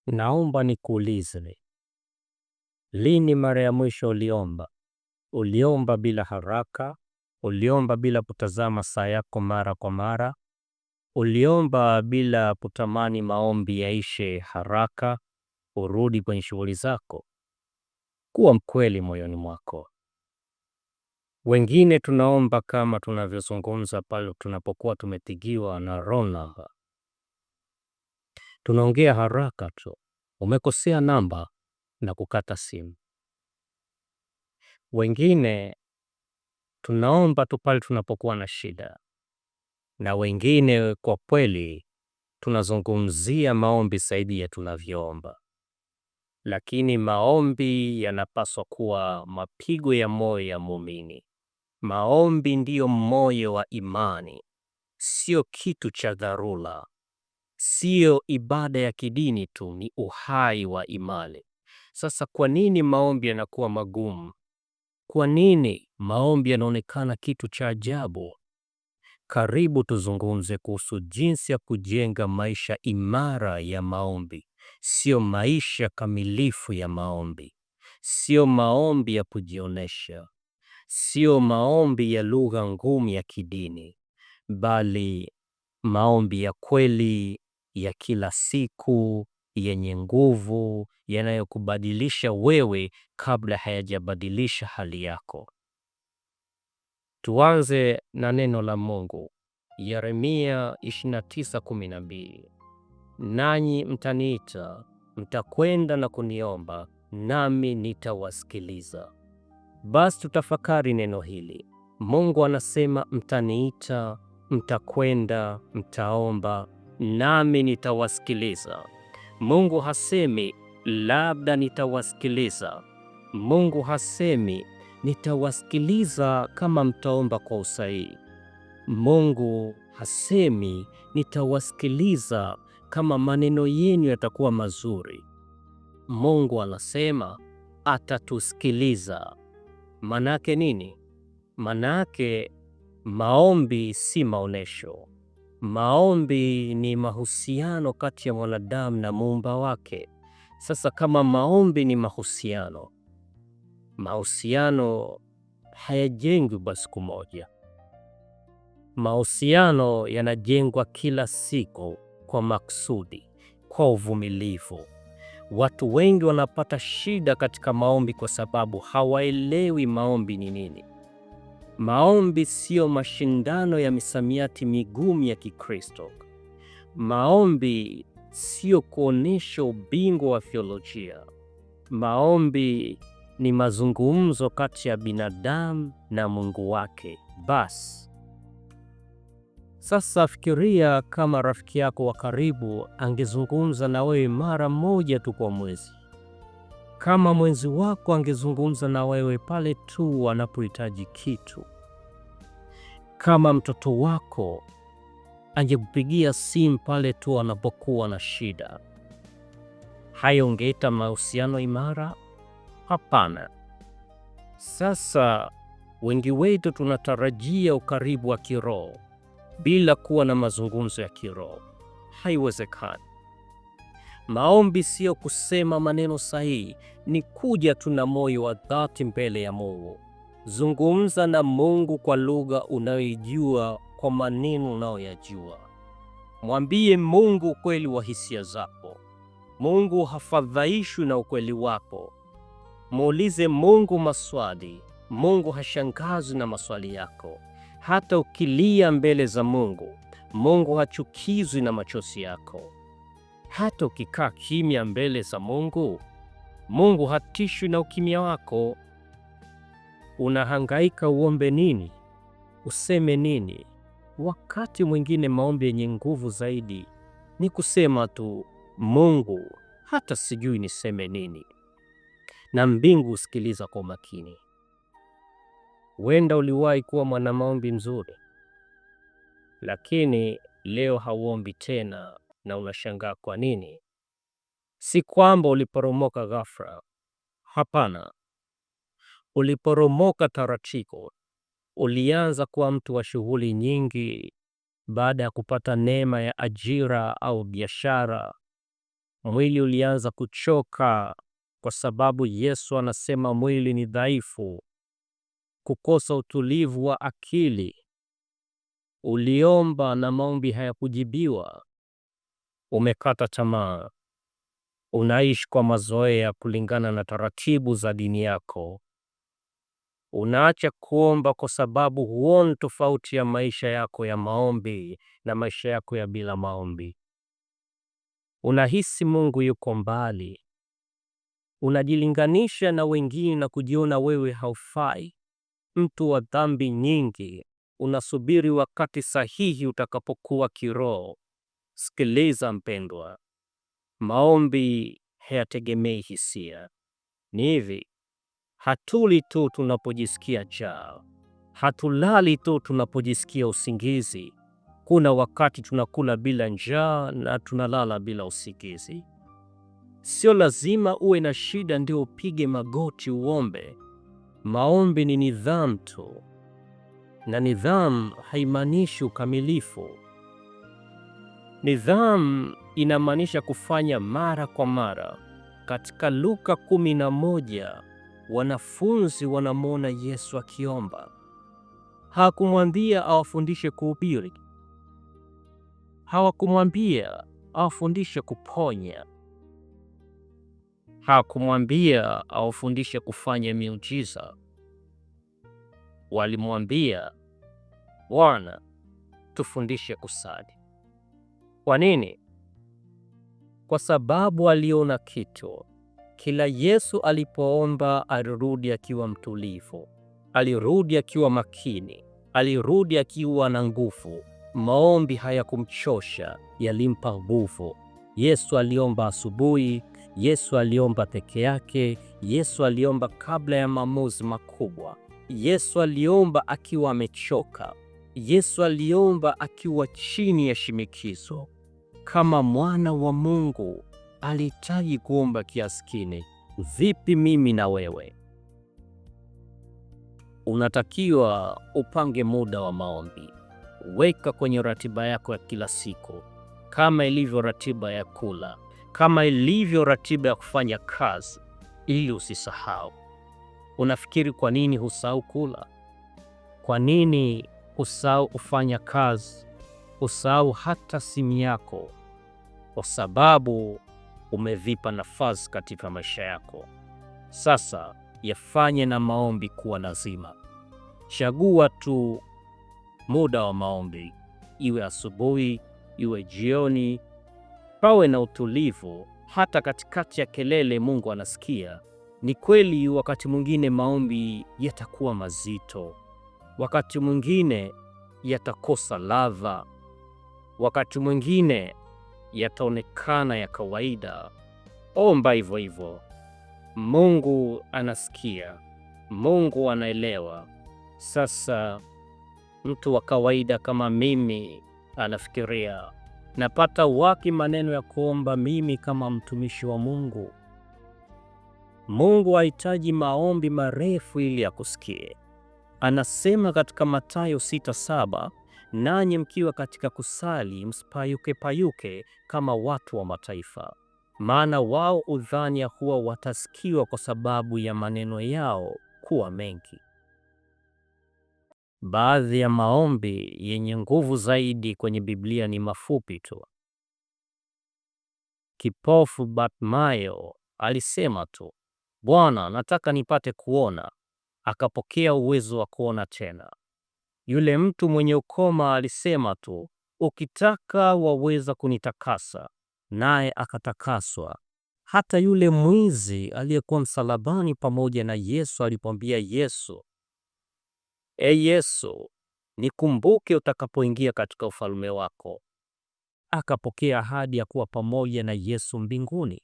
Naomba nikuulize, lini mara ya mwisho uliomba? Uliomba bila haraka? Uliomba bila kutazama saa yako mara kwa mara? Uliomba bila kutamani maombi yaishe haraka, urudi kwenye shughuli zako? Kuwa mkweli moyoni mwako. Wengine tunaomba kama tunavyozungumza pale tunapokuwa tumetigiwa na wrong number. Tunaongea haraka tu, umekosea namba na kukata simu. Wengine tunaomba tu pale tunapokuwa na shida, na wengine kwa kweli tunazungumzia maombi zaidi ya tunavyoomba. Lakini maombi yanapaswa kuwa mapigo ya moyo ya muumini. Maombi ndiyo moyo wa imani, sio kitu cha dharura, sio ibada ya kidini tu, ni uhai wa imani. Sasa kwa nini maombi yanakuwa magumu? Kwa nini maombi yanaonekana kitu cha ajabu? Karibu tuzungumze kuhusu jinsi ya kujenga maisha imara ya maombi, sio maisha kamilifu ya maombi, sio maombi ya kujionesha, sio maombi ya lugha ngumu ya kidini, bali maombi ya kweli ya kila siku, yenye nguvu, yanayokubadilisha wewe kabla hayajabadilisha hali yako. Tuanze na neno la Mungu. Yeremia 29:12. Nanyi mtaniita, mtakwenda na kuniomba, nami nitawasikiliza. Basi tutafakari neno hili. Mungu anasema mtaniita, mtakwenda, mtaomba, nami nitawasikiliza. Mungu hasemi labda nitawasikiliza. Mungu hasemi nitawasikiliza kama mtaomba kwa usahihi. Mungu hasemi nitawasikiliza kama maneno yenu yatakuwa mazuri. Mungu anasema atatusikiliza. Manake nini? Manake maombi si maonesho. Maombi ni mahusiano kati ya mwanadamu na muumba wake. Sasa kama maombi ni mahusiano hayajengwi kwa siku moja. Mahusiano yanajengwa kila siku kwa makusudi, kwa uvumilivu. Watu wengi wanapata shida katika maombi kwa sababu hawaelewi maombi ni nini. Maombi sio mashindano ya misamiati migumu ya Kikristo. Maombi sio kuonesha ubingwa wa theolojia. Maombi ni mazungumzo kati ya binadamu na Mungu wake. Basi sasa fikiria kama rafiki yako wa karibu angezungumza na wewe mara moja tu kwa mwezi. Kama mwenzi wako angezungumza na wewe pale tu anapohitaji kitu. Kama mtoto wako angekupigia simu pale tu anapokuwa na shida. Hayo ungeita mahusiano imara? Hapana. Sasa wengi wetu tunatarajia ukaribu wa kiroho bila kuwa na mazungumzo ya kiroho. Haiwezekani. Maombi sio kusema maneno sahihi, ni kuja tu na moyo wa dhati mbele ya Mungu. Zungumza na Mungu kwa lugha unayoijua, kwa maneno unayoyajua. Mwambie Mungu ukweli wa hisia zako. Mungu hafadhaishwi na ukweli wako. Muulize Mungu maswali. Mungu hashangazwi na maswali yako. Hata ukilia mbele za Mungu, Mungu hachukizwi na machozi yako. Hata ukikaa kimya mbele za Mungu, Mungu hatishwi na ukimya wako. Unahangaika uombe nini? Useme nini? Wakati mwingine maombi yenye nguvu zaidi ni kusema tu, Mungu, hata sijui niseme nini. Na mbingu usikiliza kwa makini. Wenda uliwahi kuwa mwana maombi mzuri, lakini leo hauombi tena na unashangaa kwa nini. Si kwamba uliporomoka ghafla. Hapana. Uliporomoka taratibu. Ulianza kuwa mtu wa shughuli nyingi baada ya kupata neema ya ajira au biashara. Mwili ulianza kuchoka kwa sababu Yesu anasema mwili ni dhaifu. Kukosa utulivu wa akili. Uliomba na maombi hayakujibiwa. Umekata tamaa. Unaishi kwa mazoea kulingana na taratibu za dini yako. Unaacha kuomba kwa sababu huoni tofauti ya maisha yako ya maombi na maisha yako ya bila maombi. Unahisi Mungu yuko mbali. Unajilinganisha na wengine na kujiona wewe haufai, mtu wa dhambi nyingi. Unasubiri wakati sahihi utakapokuwa kiroho. Sikiliza mpendwa, maombi hayategemei hisia. Ni hivi, hatuli tu tunapojisikia njaa. Hatulali tu tunapojisikia usingizi. Kuna wakati tunakula bila njaa na tunalala bila usingizi. Sio lazima uwe na shida ndio upige magoti uombe. Maombi ni nidhamu tu, na nidhamu haimaanishi ukamilifu. Nidhamu inamaanisha kufanya mara kwa mara. Katika Luka 11, wanafunzi wanamwona Yesu akiomba. Hakumwambia awafundishe kuhubiri. Hawakumwambia awafundishe kuponya. Hakumwambia awafundishe kufanya miujiza. Walimwambia, Bwana, tufundishe kusali. Kwa nini? Kwa sababu aliona kitu. Kila Yesu alipoomba alirudi akiwa mtulivu. Alirudi akiwa makini. Alirudi akiwa na nguvu. Maombi hayakumchosha, yalimpa nguvu. Yesu aliomba asubuhi. Yesu aliomba peke yake. Yesu aliomba kabla ya maamuzi makubwa. Yesu aliomba akiwa amechoka. Yesu aliomba akiwa chini ya shinikizo. Kama mwana wa Mungu alihitaji kuomba kiasi kile. Vipi mimi na wewe? Unatakiwa upange muda wa maombi. Weka kwenye ratiba yako ya kila siku, kama ilivyo ratiba ya kula, kama ilivyo ratiba ya kufanya kazi, ili usisahau. Unafikiri kwa nini husahau kula? Kwa nini husahau kufanya kazi? Husahau hata simu yako? Kwa sababu umevipa nafasi katika maisha yako. Sasa yafanye na maombi kuwa lazima. Chagua tu muda wa maombi, iwe asubuhi, iwe jioni. Pawe na utulivu hata katikati ya kelele. Mungu anasikia. Ni kweli wakati mwingine maombi yatakuwa mazito, wakati mwingine yatakosa ladha, wakati mwingine yataonekana ya kawaida. Omba hivyo hivyo. Mungu anasikia, Mungu anaelewa. Sasa mtu wa kawaida kama mimi anafikiria, napata wapi maneno ya kuomba mimi kama mtumishi wa Mungu? Mungu hahitaji maombi marefu ili akusikie. Anasema katika Mathayo 6:7, nanyi mkiwa katika kusali msipayuke payuke kama watu wa mataifa, maana wao udhani ya kuwa watasikiwa kwa sababu ya maneno yao kuwa mengi. Baadhi ya maombi yenye nguvu zaidi kwenye Biblia ni mafupi tu. Kipofu Bartimayo alisema tu, Bwana, nataka nipate kuona, akapokea uwezo wa kuona tena. Yule mtu mwenye ukoma alisema tu, ukitaka waweza kunitakasa, naye akatakaswa. Hata yule mwizi aliyekuwa msalabani pamoja na Yesu alipomwambia Yesu, Yesu, nikumbuke utakapoingia katika ufalme wako, akapokea ahadi ya kuwa pamoja na Yesu mbinguni.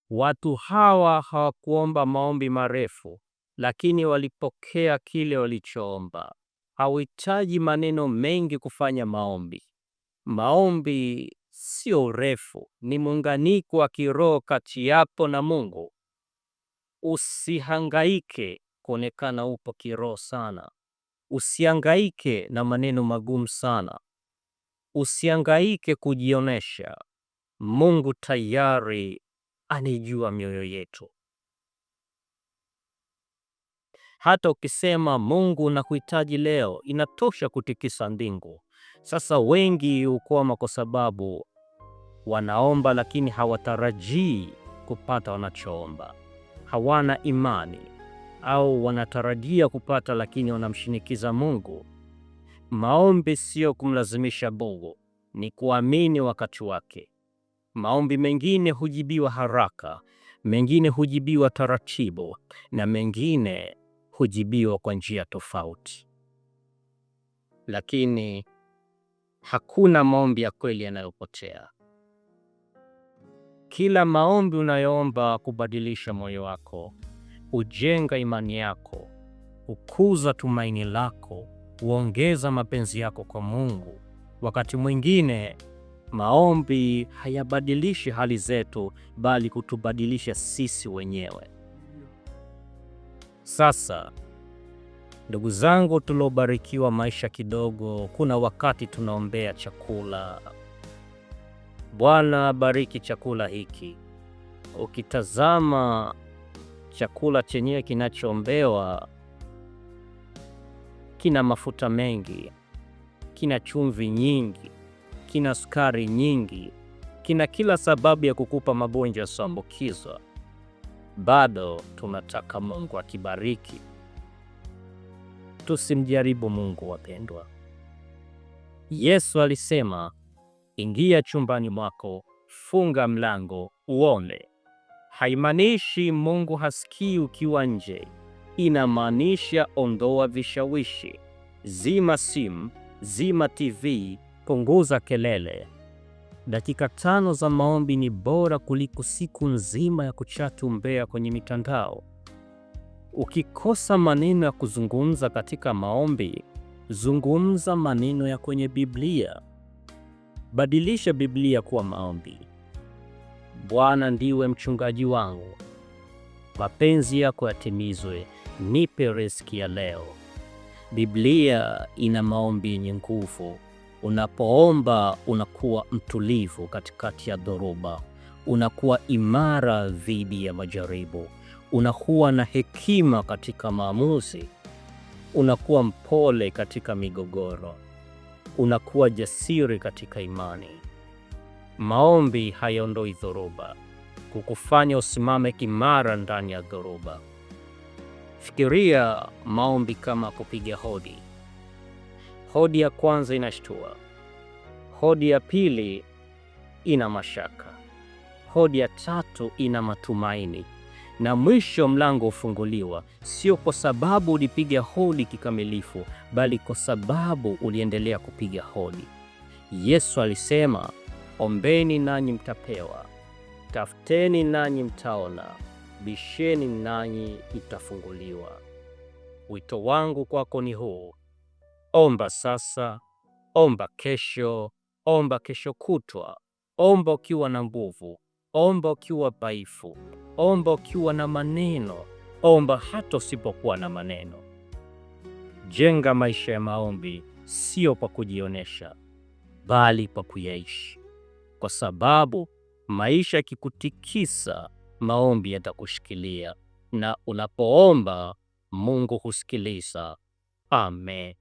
Watu hawa hawakuomba maombi marefu, lakini walipokea kile walichoomba. Hauhitaji maneno mengi kufanya maombi. Maombi sio urefu, ni muunganiko wa kiroho kati yako na Mungu. Usihangaike kuonekana upo kiroho sana. Usihangaike na maneno magumu sana. Usihangaike kujionesha. Mungu tayari anijua mioyo yetu. Hata ukisema Mungu nakuhitaji leo, inatosha kutikisa mbingu. Sasa wengi hukwama kwa sababu wanaomba lakini hawatarajii kupata wanachoomba. Hawana imani, au wanatarajia kupata lakini wanamshinikiza Mungu. Maombi sio kumlazimisha Mungu, ni kuamini wakati wake. Maombi mengine hujibiwa haraka, mengine hujibiwa taratibu, na mengine hujibiwa kwa njia tofauti. Lakini hakuna maombi ya kweli yanayopotea. Kila maombi unayoomba kubadilisha moyo wako, hujenga imani yako, hukuza tumaini lako, huongeza mapenzi yako kwa Mungu. Wakati mwingine maombi hayabadilishi hali zetu, bali kutubadilisha sisi wenyewe. Sasa ndugu zangu tuliobarikiwa maisha kidogo, kuna wakati tunaombea chakula. Bwana bariki chakula hiki. Ukitazama chakula chenyewe kinachoombewa kina mafuta mengi, kina chumvi nyingi, kina sukari nyingi, kina kila sababu ya kukupa magonjwa yasiyoambukizwa. Bado tunataka Mungu akibariki. Tusimjaribu Mungu, wapendwa. Yesu alisema, ingia chumbani mwako, funga mlango, uombe. Haimaanishi Mungu hasikii ukiwa nje. Inamaanisha ondoa vishawishi, zima simu, zima TV, punguza kelele. Dakika 5 za maombi ni bora kuliko siku nzima ya kuchati umbea kwenye mitandao. Ukikosa maneno ya kuzungumza katika maombi, zungumza maneno ya kwenye Biblia. Badilisha Biblia kuwa maombi. Bwana ndiwe mchungaji wangu, mapenzi yako yatimizwe, nipe riziki ya leo. Biblia ina maombi yenye nguvu. Unapoomba unakuwa mtulivu katikati ya dhoruba, unakuwa imara dhidi ya majaribu, unakuwa na hekima katika maamuzi, unakuwa mpole katika migogoro, unakuwa jasiri katika imani. Maombi hayaondoi dhoruba, kukufanya usimame imara ndani ya dhoruba. Fikiria maombi kama kupiga hodi. Hodi ya kwanza inashtua, hodi ya pili ina mashaka, hodi ya tatu ina matumaini, na mwisho mlango ufunguliwa. Sio kwa sababu ulipiga hodi kikamilifu, bali kwa sababu uliendelea kupiga hodi. Yesu alisema, ombeni nanyi mtapewa, tafuteni nanyi mtaona, bisheni nanyi mtafunguliwa. Wito wangu kwako ni huu: omba sasa, omba kesho, omba kesho kutwa, omba ukiwa na nguvu, omba ukiwa dhaifu, omba ukiwa na maneno, omba hata usipokuwa na maneno. Jenga maisha ya maombi, sio kwa kujionesha, bali kwa kuyaishi, kwa sababu maisha yakikutikisa, maombi yatakushikilia, na unapoomba Mungu husikiliza. Amen.